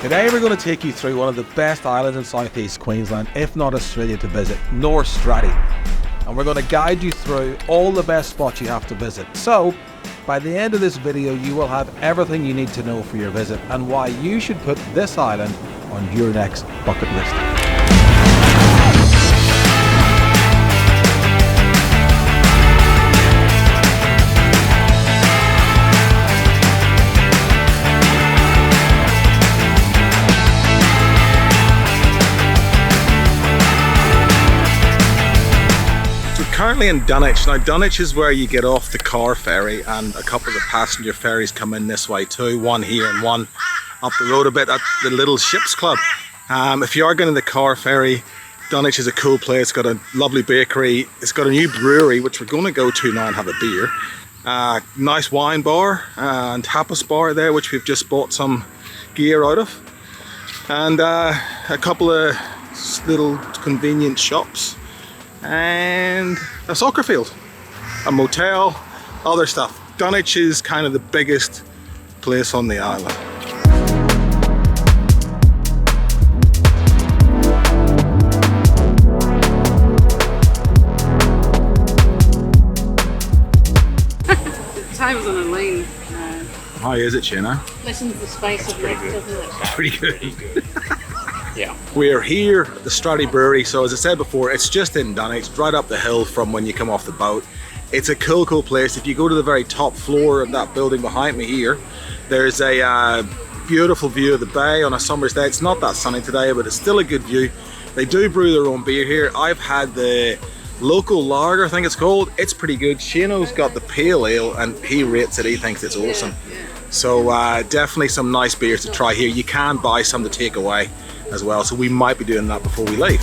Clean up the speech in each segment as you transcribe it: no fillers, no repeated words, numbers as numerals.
Today we're going to take you through one of the best islands in southeast Queensland, if not Australia, to visit, North Straddie. And we're going to guide you through all the best spots you have to visit. So, by the end of this video you will have everything you need to know for your visit and why you should put this island on your next bucket list. Currently in Dunwich. Now Dunwich is where you get off the car ferry, and a couple of the passenger ferries come in this way too, one here and one up the road a bit at the Little Ships Club. If you are going to the car ferry, Dunwich is a cool place. It's got a lovely bakery, it's got a new brewery which we're going to go to now and have a beer, nice wine bar and tapas bar there which we've just bought some gear out of, and a couple of little convenient shops and a soccer field, a motel, other stuff. Dunwich is kind of the biggest place on the island. The time's on a line. How is it, Shana? Listen to the spice of life, doesn't it? Pretty good. Yeah. We're here at the Straddie Brewery, so as I said before, it's just in Dunwich, right up the hill from when you come off the boat. It's a cool place. If you go to the very top floor of that building behind me here, there's a beautiful view of the bay on a summer's day. It's not that sunny today, but it's still a good view. They do brew their own beer here. I've had the local lager, I think it's called. It's pretty good. Shano's got the pale ale and he rates it. He thinks it's awesome. So definitely some nice beers to try here. You can buy some to take away as well, so we might be doing that before we leave.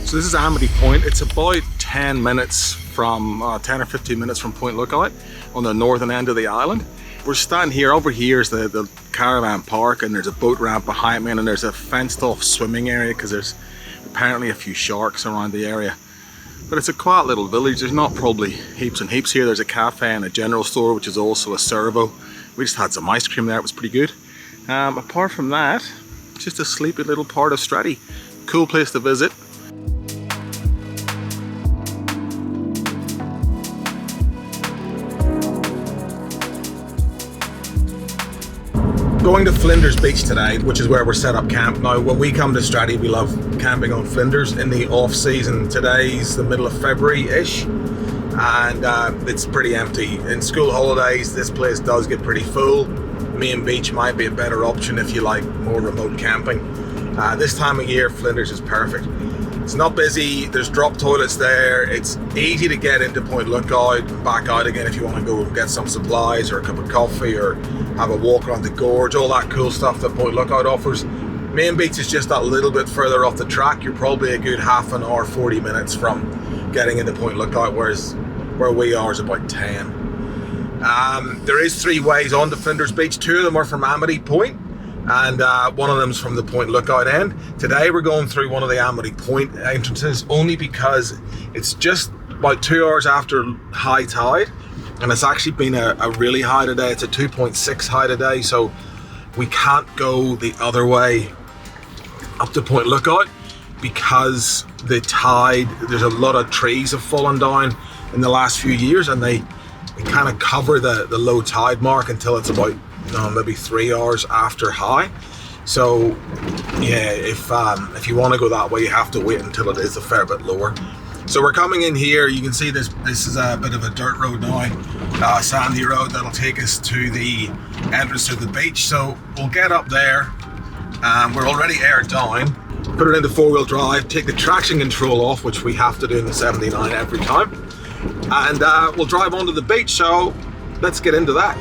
So this is Amity Point. It's about 10 minutes from 10 or 15 minutes from Point Lookout on the northern end of the island. We're standing here. Over here is the caravan park, and there's a boat ramp behind me, and there's a fenced off swimming area because there's apparently a few sharks around the area. But it's a quiet little village. There's not probably heaps and heaps here. There's a cafe and a general store, which is also a servo. We just had some ice cream there. It was pretty good. Apart from that, just a sleepy little part of Straddie. Cool place to visit. Going to Flinders Beach today, which is where we're set up camp. Now, when we come to Straddie, we love camping on Flinders in the off season. Today's the middle of February-ish, and it's pretty empty. In school holidays, this place does get pretty full. Main Beach might be a better option if you like more remote camping. This time of year, Flinders is perfect. It's not busy, there's drop toilets there, it's easy to get into Point Lookout and back out again if you want to go and get some supplies or a cup of coffee or have a walk around the gorge, all that cool stuff that Point Lookout offers. Main Beach is just that little bit further off the track. You're probably a good half an hour, 40 minutes from getting into Point Lookout, whereas where we are is about 10. There is 3 ways onto Flinders Beach. 2 of them are from Amity Point, and one of them's from the Point Lookout end. Today we're going through one of the Amity Point entrances only because it's just about 2 hours after high tide, and it's actually been a really high today. It's a 2.6 high today, so we can't go the other way up to Point Lookout because the tide, there's a lot of trees have fallen down in the last few years, and they kind of cover the low tide mark until it's about maybe 3 hours after high. So yeah, if you want to go that way, you have to wait until it is a fair bit lower. So we're coming in here. You can see this is a bit of a dirt road now, a sandy road that'll take us to the entrance to the beach. So we'll get up there. We're already aired down, put it into 4-wheel drive, take the traction control off, which we have to do in the 79 every time, and we'll drive onto the beach. So let's get into that.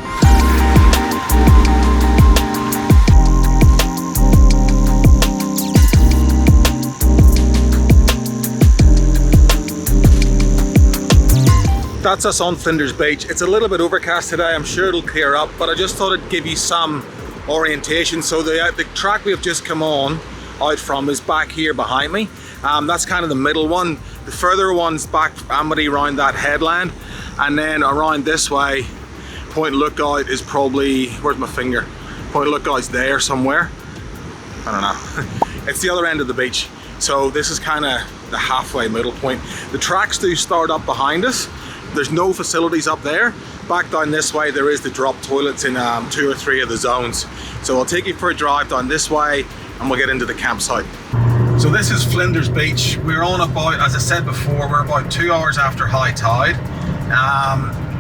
That's us on Flinders Beach. It's a little bit overcast today. I'm sure it'll clear up, but I just thought I'd give you some orientation. So the track we've just come on out from is back here behind me. That's kind of the middle one. The further one's back Amity around that headland. And then around this way, Point Lookout is probably, where's my finger? Point Lookout's there somewhere. I don't know. It's the other end of the beach. So this is kind of the halfway middle point. The tracks do start up behind us. There's no facilities up there. Back down this way, there is the drop toilets in 2 or 3 of the zones. So I'll take you for a drive down this way and we'll get into the campsite. So this is Flinders Beach. We're on about, as I said before, we're about 2 hours after high tide.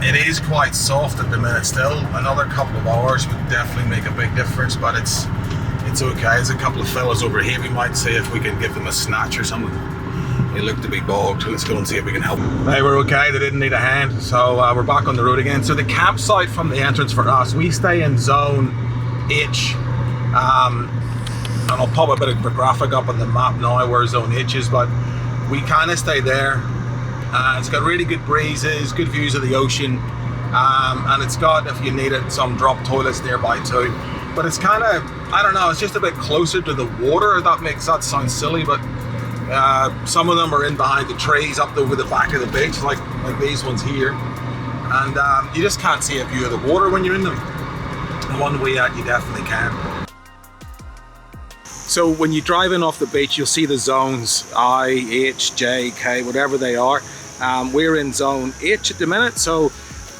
It is quite soft at the minute still. Another couple of hours would definitely make a big difference, but it's okay. There's a couple of fellas over here. We might see if we can give them a snatch or something. They look to be bogged. Let's go and see if we can help. They were okay. They didn't need a hand. So we're back on the road again. So the campsite from the entrance for us, we stay in zone H. And I'll pop a bit of a graphic up on the map now where zone H is, but we kind of stay there. It's got really good breezes, good views of the ocean, and it's got, if you need it, some drop toilets nearby too. But it's kind of, I don't know, it's just a bit closer to the water. That makes that sound silly, but some of them are in behind the trees up over the back of the beach, like these ones here. And you just can't see a view of the water when you're in them. The one we at, you definitely can. So when you drive in off the beach, you'll see the zones I, H, J, K, whatever they are. We're in zone H at the minute. So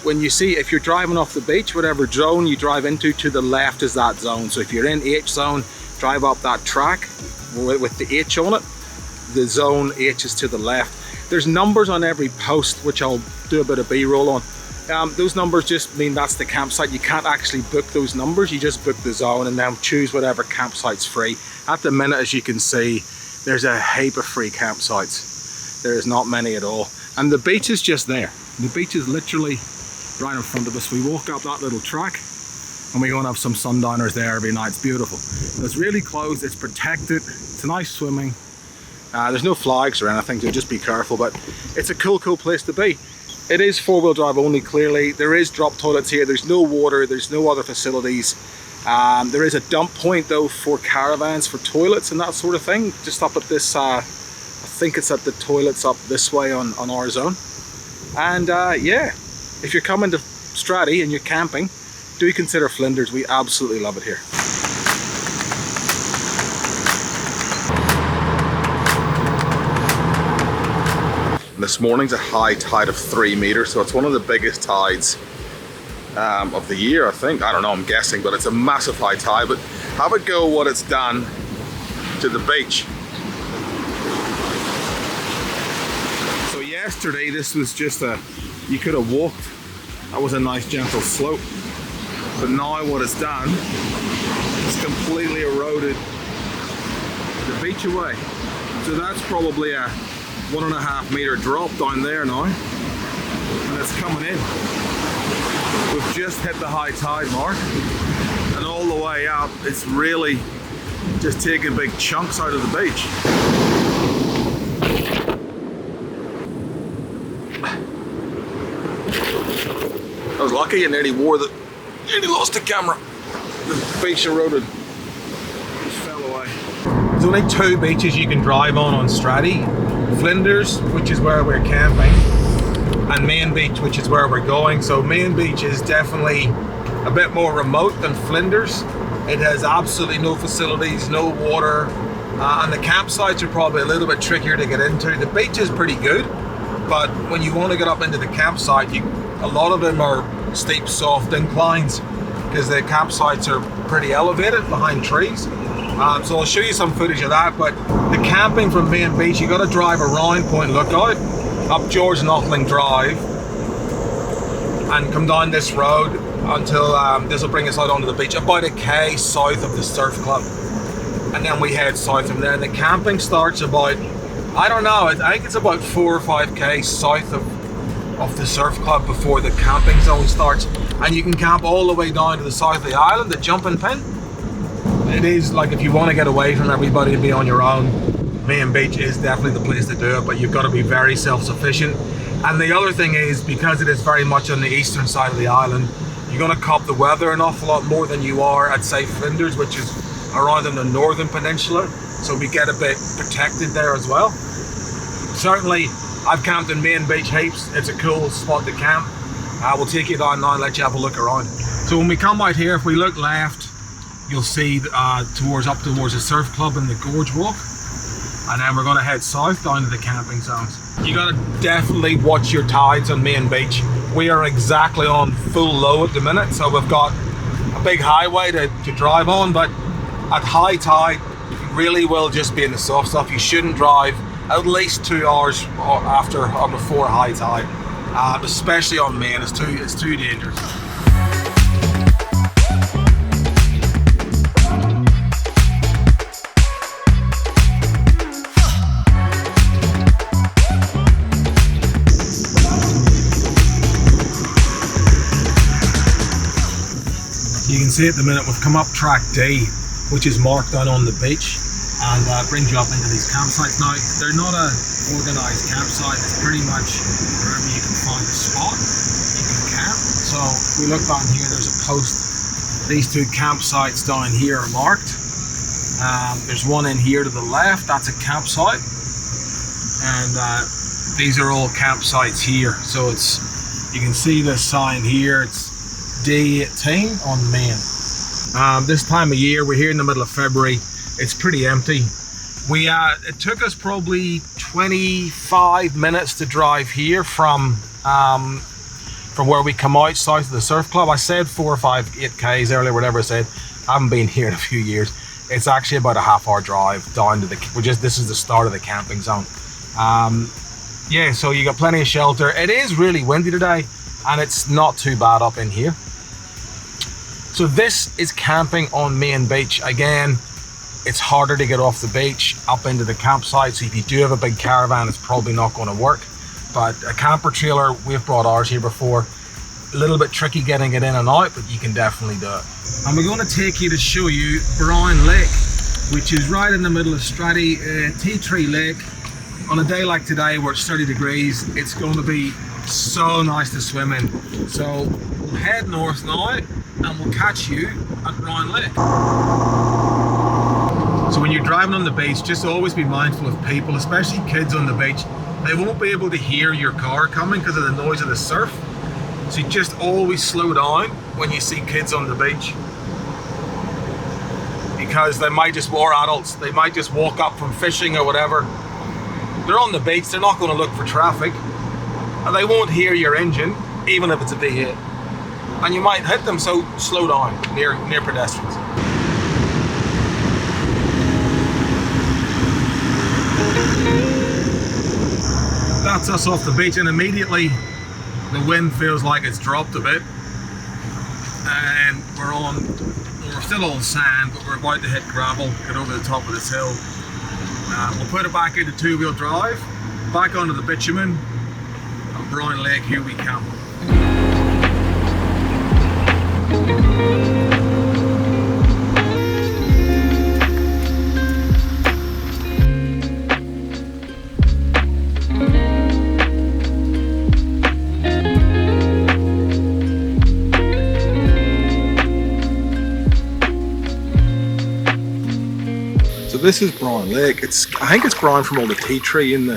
when you see, if you're driving off the beach, whatever zone you drive into, to the left is that zone. So if you're in H zone, drive up that track with the H on it. The zone H is to the left. There's numbers on every post, which I'll do a bit of B-roll on. Those numbers just mean that's the campsite. You can't actually book those numbers. You just book the zone and then choose whatever campsite's free. At the minute, as you can see, there's a heap of free campsites. There is not many at all. And the beach is just there. The beach is literally right in front of us. We walk up that little track and we're going to have some sundowners there every night. It's beautiful. It's really closed, it's protected, it's nice swimming. There's no flags or anything, so just be careful, but it's a cool place to be. It is 4-wheel drive only, clearly. There is drop toilets here, there's no water, there's no other facilities. There is a dump point though for caravans, for toilets and that sort of thing, just up at this, I think it's at the toilets up this way on our zone. And yeah, if you're coming to Straddie and you're camping, do consider Flinders. We absolutely love it here. This morning's a high tide of 3 meters, so it's one of the biggest tides of the year, I think. I don't know, I'm guessing, but it's a massive high tide. But have a go what it's done to the beach. So yesterday, this was just you could have walked. That was a nice gentle slope. But now what it's done, it's completely eroded the beach away. So that's probably a 1.5 meter drop down there now, and it's coming in. We've just hit the high tide mark, and all the way up it's really just taking big chunks out of the beach. I was lucky and nearly lost the camera. The beach eroded, just fell away. There's only 2 beaches you can drive on Straddie. Flinders, which is where we're camping, and Main Beach, which is where we're going. So Main Beach is definitely a bit more remote than Flinders. It has absolutely no facilities, no water, and the campsites are probably a little bit trickier to get into. The beach is pretty good, but when you want to get up into the campsite, a lot of them are steep, soft inclines because the campsites are pretty elevated behind trees. So I'll show you some footage of that, but the camping from Main Beach, you got to drive around Point Lookout, up George Nothling Drive, and come down this road until this will bring us out onto the beach, about a K south of the surf club, and then we head south from there. And the camping starts about, I don't know, I think it's about 4 or 5 K south of the surf club before the camping zone starts, and you can camp all the way down to the south of the island, the jumping pin. It is like, if you want to get away from everybody and be on your own, Main Beach is definitely the place to do it, but you've got to be very self-sufficient. And the other thing is, because it is very much on the eastern side of the island, you're going to cop the weather an awful lot more than you are at, say, Flinders, which is around in the northern peninsula, so we get a bit protected there as well. Certainly I've camped in Main Beach heaps. It's a cool spot to camp. We'll take you down now and let you have a look around. So when we come out here, if we look left, you'll see up towards the surf club and the Gorge Walk. And then we're going to head south down to the camping zones. You got to definitely watch your tides on Main Beach. We are exactly on full low at the minute, so we've got a big highway to drive on, but at high tide, you really will just be in the soft stuff. You shouldn't drive at least 2 hours after or before high tide, especially on Main. It's too dangerous. You can see at the minute we've come up track D, which is marked down on the beach, and brings you up into these campsites. Now, they're not a organised campsite. It's pretty much wherever you can find a spot, you can camp. So if we look down here, there's a post. These two campsites down here are marked. There's one in here to the left, that's a campsite. And these are all campsites here. So you can see this sign here, it's D18 on Main. This time of year, we're here in the middle of February, it's pretty empty. It took us probably 25 minutes to drive here from where we come out south of the surf club. I said 4 or 5, 8 Ks earlier, whatever I said. I haven't been here in a few years. It's actually about a half-hour drive down to this is the start of the camping zone. Yeah, so you got plenty of shelter. It is really windy today, and it's not too bad up in here. So this is camping on Main Beach. Again, it's harder to get off the beach up into the campsite. So if you do have a big caravan, it's probably not going to work. But a camper trailer, we've brought ours here before. A little bit tricky getting it in and out, but you can definitely do it. And we're going to take you to show you Prawn Lake, which is right in the middle of Straddie, Tea Tree Lake. On a day like today where it's 30 degrees, it's going to be so nice to swim in. So we'll head north now and we'll catch you at Prawn Lake. So when you're driving on the beach, just always be mindful of people, especially kids on the beach. They won't be able to hear your car coming because of the noise of the surf. So you just always slow down when you see kids on the beach. Because they might just, or adults, they might just walk up from fishing or whatever. They're on the beach, they're not going to look for traffic. And they won't hear your engine, even if it's a V8. And you might hit them, so slow down near pedestrians. That's us off the beach, and immediately the wind feels like it's dropped a bit. And we're still on sand, but we're about to hit gravel, get over the top of this hill. We'll put it back into 2-wheel drive, back onto the bitumen, and Prawn Lake, here we come. So this is Prawn Lake. I think it's brown from all the tea tree and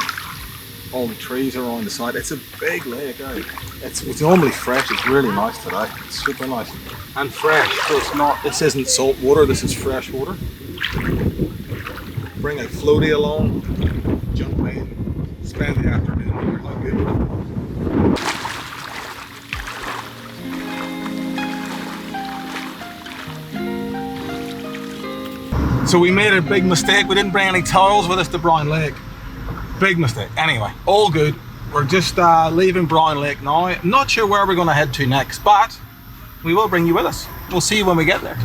all the trees around the side. It's a big lake, eh? It's normally fresh. It's really nice today. It's super nice and fresh. So this isn't salt water. This is fresh water. Bring a floaty along, jump in, spend the afternoon here. How good. So we made a big mistake. We didn't bring any towels with us to Prawn Lake. Big mistake. Anyway, all good. We're just leaving Prawn Lake now. I'm not sure where we're going to head to next, but we will bring you with us. We'll see you when we get there.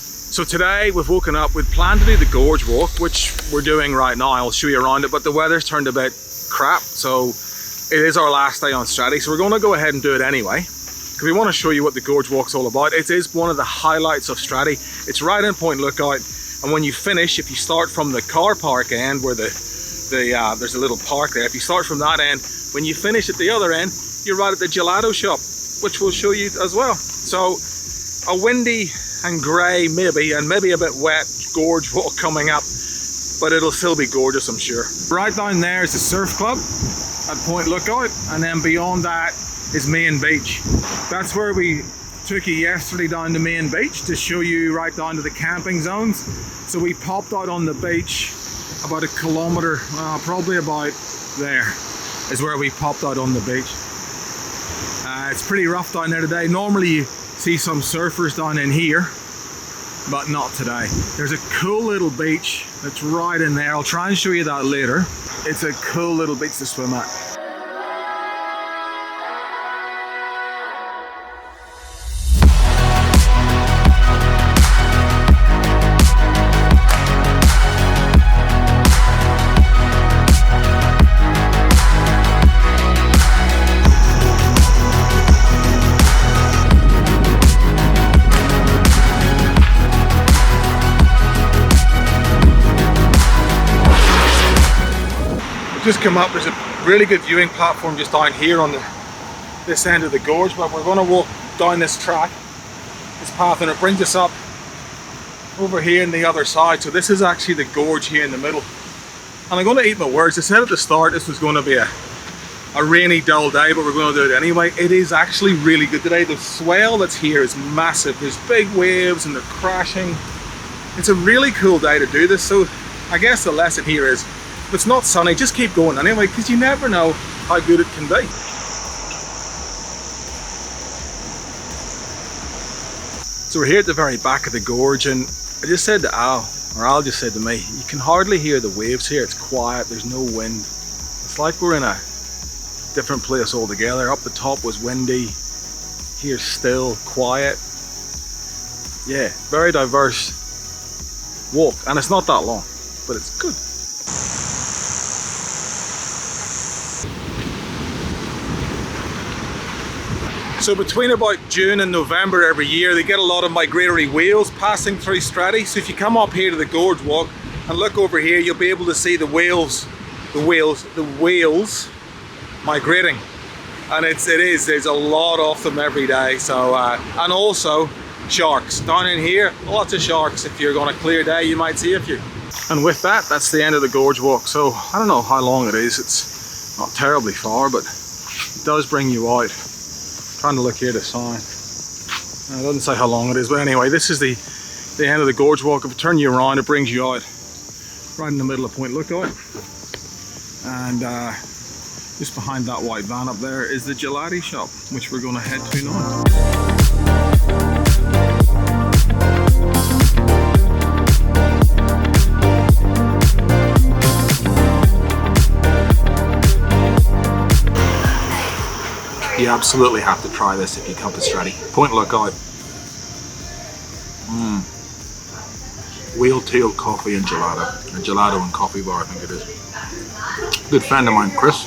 So today we've woken up, we'd planned to do the Gorge Walk, which we're doing right now. I'll show you around it, but the weather's turned a bit crap, so it is our last day on Straddie, so we're going to go ahead and do it anyway. Because we want to show you what the Gorge Walk's all about. It is one of the highlights of Straddie. It's right in Point Lookout, and when you finish, if you start from the car park end where there's a little park there, if you start from that end, when you finish at the other end, you're right at the gelato shop, which we'll show you as well. So a windy and grey maybe, and maybe a bit wet Gorge Walk coming up. but it'll still be gorgeous, I'm sure. Right down there is the surf club at Point Lookout, and then beyond that is Main Beach. That's where we took you yesterday, down to Main Beach, to show you right down to the camping zones. So we popped out on the beach about a kilometre, probably about there is where we popped out on the beach. It's pretty rough down there today. Normally you see some surfers down in here, but not today. There's a cool little beach that's right in there. I'll try and show you that later. It's a cool little beach to swim at. Just come up, there's a really good viewing platform just down here on this end of the gorge, but we're going to walk down this track, this path, and it brings us up over here on the other side. So this is actually the gorge here in the middle, and I'm going to eat my words. I said at the start this was going to be a rainy, dull day, but we're going to do it anyway. It is actually really good today. The swell that's here is massive. There's big waves and they're crashing. It's a really cool day to do this. So I guess the lesson here is, if it's not sunny, just keep going anyway, because you never know how good it can be. So we're here at the very back of the gorge, and I just said to Al, or Al just said to me, you can hardly hear the waves here. It's quiet, there's no wind. It's like we're in a different place altogether. Up the top was windy, here's still quiet. Yeah, very diverse walk, and it's not that long, but it's good. So between about June and November every year, they get a lot of migratory whales passing through Straddie. So if you come up here to the Gorge Walk and look over here, you'll be able to see the whales migrating. And there's a lot of them every day. So, and also sharks. Down in here, lots of sharks. If you're on a clear day, you might see a few. And with that, that's the end of the Gorge Walk. So I don't know how long it is. It's not terribly far, but it does bring you out. Trying to look here, the sign. It doesn't say how long it is, but anyway, this is the end of the Gorge Walk. If it turns you around, it brings you out right in the middle of Point Lookout. And just behind that white van up there is the gelati shop, which we're going to head to now. You absolutely have to try this if you come to Straddie. Point Lookout. Whale-tailed coffee and gelato. A gelato and coffee bar, I think it is. Good friend of mine, Chris,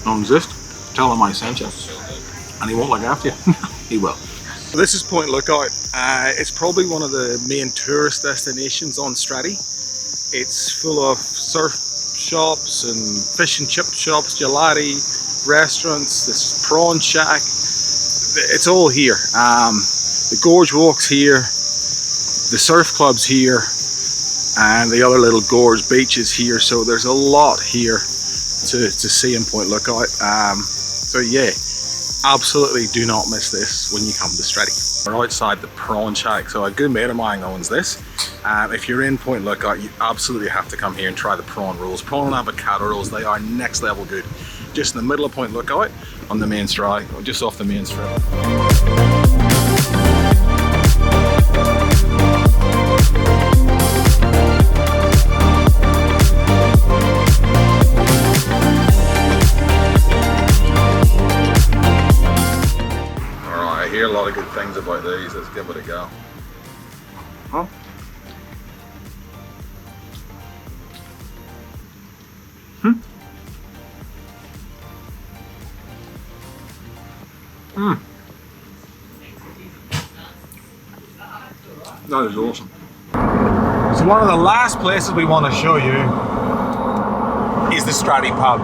owns this. Tell him I sent you. And he won't look after you. He will. So this is Point Lookout. It's probably one of the main tourist destinations on Straddie. It's full of surf shops and fish and chip shops, gelati, restaurants, this Prawn Shack. It's all here. The Gorge Walk's here, the surf club's here, and the other little gorge beaches here. So there's a lot here to see in Point Lookout. So yeah, absolutely do not miss this when you come to Straddie. We're outside the Prawn Shack. So a good mate of mine owns this. If you're in Point Lookout, you absolutely have to come here and try the prawn rolls. Prawn and avocado rolls, they are next level good. Just in the middle of Point Lookout on the main Straddie, or just off the main strip. Alright, I hear a lot of good things about these. Let's give it a go. Huh? That is awesome. So one of the last places we want to show you is the Straddie Pub.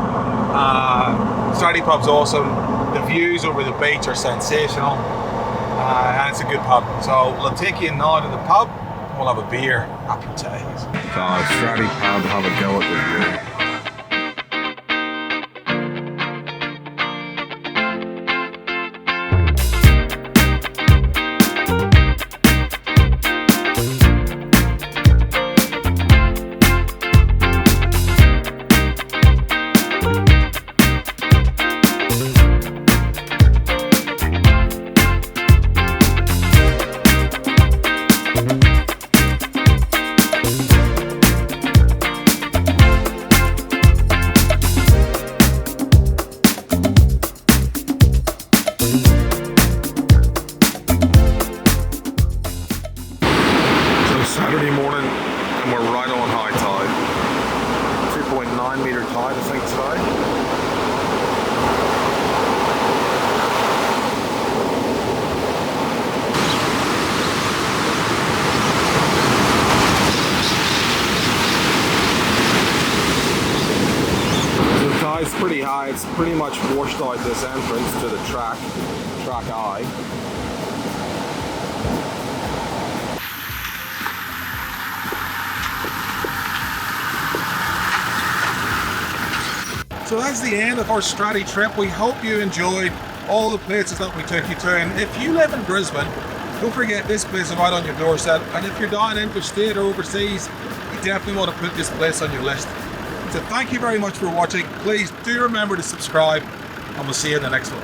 Straddie Pub's awesome. The views over the beach are sensational, and it's a good pub. So we'll take you now to the pub We'll have a beer. Happy days. So Straddie Pub, have a go at the beer. Saturday morning, and we're right on high tide. 2.9 metre tide, I think, today. So the tide's pretty high. It's pretty much washed out this entrance to the track eye. So that's the end of our Straddie trip. We hope you enjoyed all the places that we took you to. And if you live in Brisbane, don't forget this place is right on your doorstep. And if you're down interstate or overseas, you definitely want to put this place on your list. So thank you very much for watching. Please do remember to subscribe, and we'll see you in the next one.